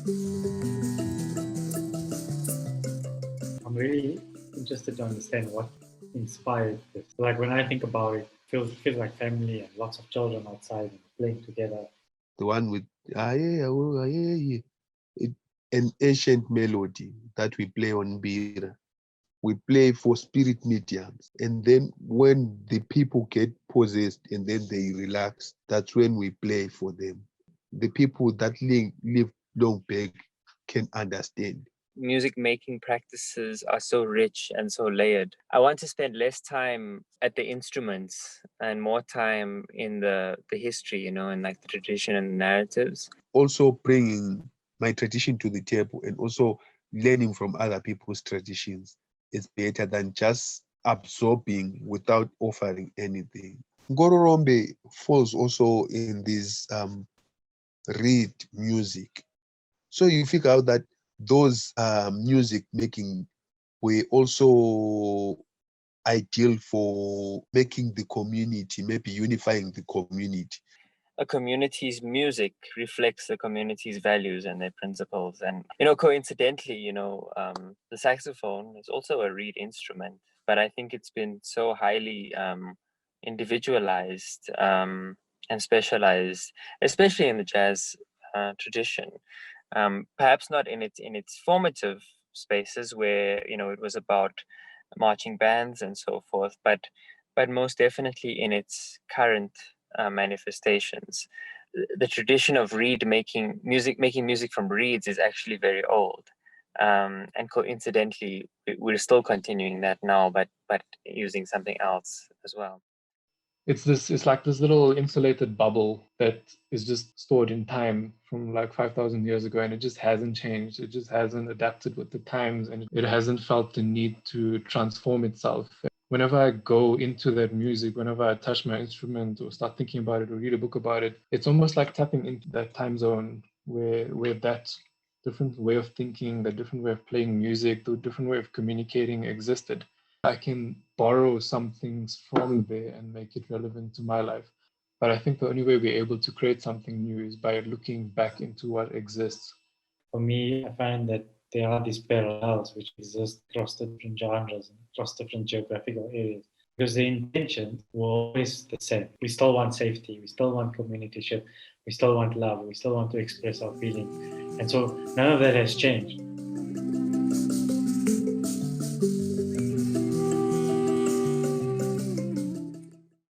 I'm really interested to understand what inspired this. Like when I think about it, feels like family and lots of children outside and playing together. The one with it, an ancient melody that we play on Bira. We play for spirit mediums. And then when the people get possessed and then they relax, that's when we play for them. The people that live long back can understand. Music making practices are so rich and so layered. I want to spend less time at the instruments and more time in the history, and like the tradition and the narratives. Also bringing my tradition to the table and also learning from other people's traditions is better than just absorbing without offering anything. Ngororombe falls also in this reed music. So you figure out that those music making were also ideal for making the community, maybe unifying the community. A community's music reflects the community's values and their principles. And, coincidentally, the saxophone is also a reed instrument, but I think it's been so highly individualized and specialized, especially in the jazz tradition. Perhaps not in its formative spaces where, it was about marching bands and so forth, but most definitely in its current manifestations. The tradition of making music from reeds is actually very old, and coincidentally, we're still continuing that now, but using something else as well. It's like this little insulated bubble that is just stored in time from like 5,000 years ago, and it just hasn't changed. It just hasn't adapted with the times, and it hasn't felt the need to transform itself. Whenever I go into that music, whenever I touch my instrument or start thinking about it or read a book about it, it's almost like tapping into that time zone where that different way of thinking, the different way of playing music, the different way of communicating existed. I can borrow some things from there and make it relevant to my life. But I think the only way we're able to create something new is by looking back into what exists. For me, I find that there are these parallels which exist across the different genres and across different geographical areas. Because the intentions were always the same. We still want safety, we still want communityship, we still want love, we still want to express our feelings. And so none of that has changed.